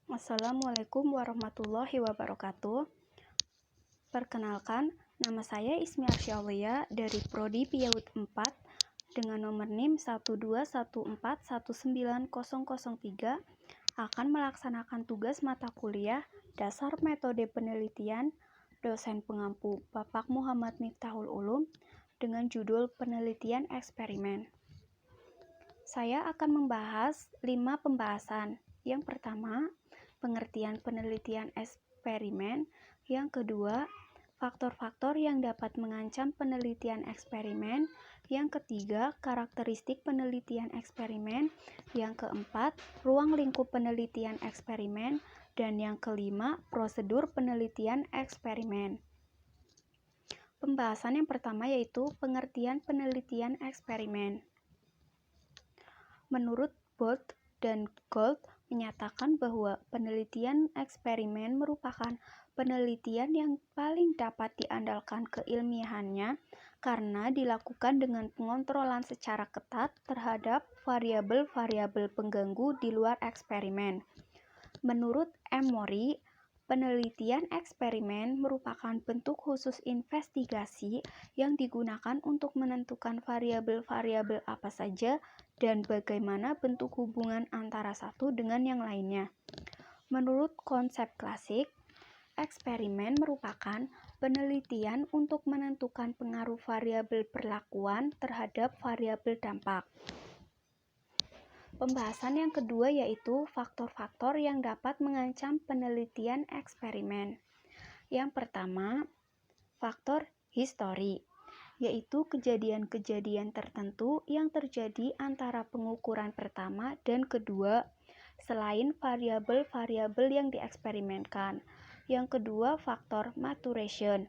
Assalamualaikum warahmatullahi wabarakatuh. Perkenalkan, nama saya Ismi Arsyalia dari Prodi PIAUD 4 dengan nomor NIM 121419003 akan melaksanakan tugas mata kuliah Dasar Metode Penelitian dosen pengampu Bapak Muhammad Miftahul Ulum dengan judul Penelitian Eksperimen. Saya akan membahas 5 pembahasan. Yang pertama, pengertian penelitian eksperimen. Yang kedua, faktor-faktor yang dapat mengancam penelitian eksperimen. Yang ketiga, karakteristik penelitian eksperimen. Yang keempat, ruang lingkup penelitian eksperimen. Dan yang kelima, prosedur penelitian eksperimen. Pembahasan yang pertama yaitu pengertian penelitian eksperimen. Menurut Bolt dan Gold menyatakan bahwa penelitian eksperimen merupakan penelitian yang paling dapat diandalkan keilmiahannya karena dilakukan dengan pengontrolan secara ketat terhadap variabel-variabel pengganggu di luar eksperimen. Menurut Emory, penelitian eksperimen merupakan bentuk khusus investigasi yang digunakan untuk menentukan variabel-variabel apa saja dan bagaimana bentuk hubungan antara satu dengan yang lainnya. Menurut konsep klasik, eksperimen merupakan penelitian untuk menentukan pengaruh variabel perlakuan terhadap variabel dampak. Pembahasan yang kedua yaitu faktor-faktor yang dapat mengancam penelitian eksperimen. Yang pertama, faktor histori, yaitu kejadian-kejadian tertentu yang terjadi antara pengukuran pertama dan kedua selain variabel-variabel yang dieksperimenkan. Yang kedua, faktor maturation,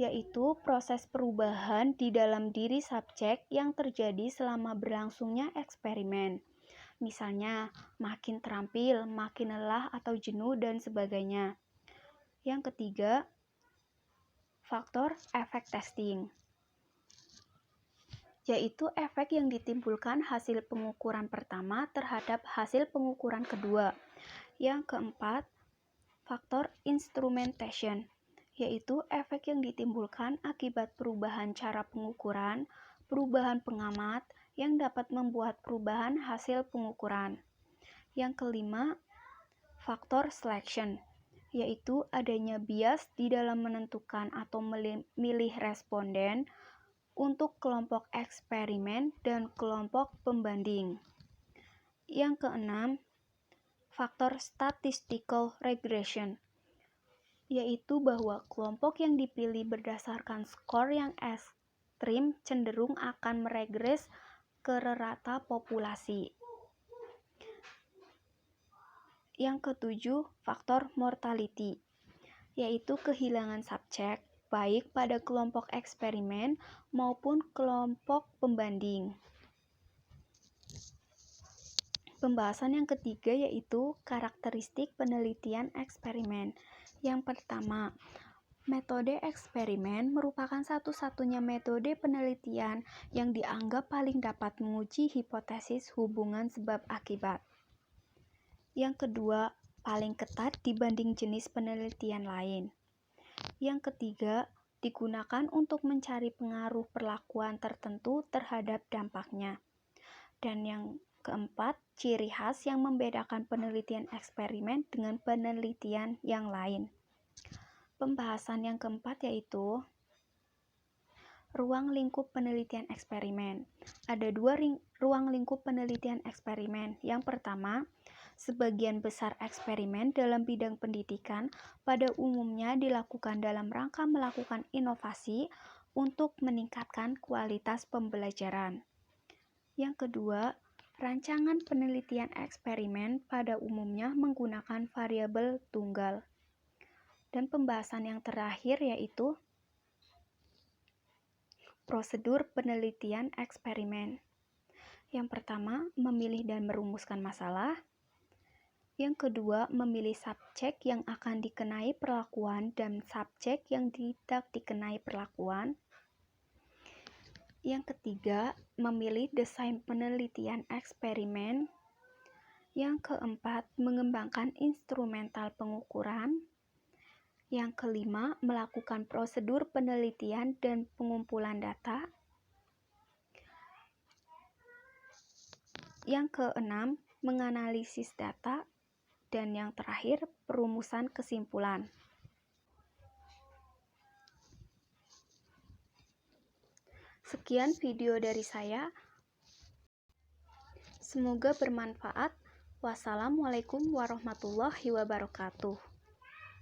yaitu proses perubahan di dalam diri subjek yang terjadi selama berlangsungnya eksperimen. Misalnya, makin terampil, makin lelah atau jenuh, dan sebagainya. Yang ketiga, faktor efek testing, yaitu efek yang ditimbulkan hasil pengukuran pertama terhadap hasil pengukuran kedua. Yang keempat, faktor instrumentation, yaitu efek yang ditimbulkan akibat perubahan cara pengukuran, perubahan pengamat yang dapat membuat perubahan hasil pengukuran. Yang kelima, faktor selection, yaitu adanya bias di dalam menentukan atau memilih responden untuk kelompok eksperimen dan kelompok pembanding. Yang keenam, faktor statistical regression, yaitu bahwa kelompok yang dipilih berdasarkan skor yang ekstrim cenderung akan meregres ke rata populasi. Yang ketujuh, faktor mortality, yaitu kehilangan subjek baik pada kelompok eksperimen maupun kelompok pembanding. Pembahasan yang ketiga yaitu karakteristik penelitian eksperimen. Yang pertama, metode eksperimen merupakan satu-satunya metode penelitian yang dianggap paling dapat menguji hipotesis hubungan sebab akibat. Yang kedua, paling ketat dibanding jenis penelitian lain. Yang ketiga, digunakan untuk mencari pengaruh perlakuan tertentu terhadap dampaknya. Dan yang keempat, ciri khas yang membedakan penelitian eksperimen dengan penelitian yang lain. Pembahasan yang keempat yaitu ruang lingkup penelitian eksperimen. Ada dua ruang lingkup penelitian eksperimen. Yang pertama, sebagian besar eksperimen dalam bidang pendidikan pada umumnya dilakukan dalam rangka melakukan inovasi untuk meningkatkan kualitas pembelajaran. Yang kedua, rancangan penelitian eksperimen pada umumnya menggunakan variabel tunggal. Dan pembahasan yang terakhir yaitu prosedur penelitian eksperimen. Yang pertama, memilih dan merumuskan masalah. Yang kedua, memilih subjek yang akan dikenai perlakuan dan subjek yang tidak dikenai perlakuan. Yang ketiga, memilih desain penelitian eksperimen. Yang keempat, mengembangkan instrumental pengukuran. Yang kelima, melakukan prosedur penelitian dan pengumpulan data. Yang keenam, menganalisis data. Dan yang terakhir, perumusan kesimpulan. Sekian video dari saya. Semoga bermanfaat. Wassalamualaikum warahmatullahi wabarakatuh.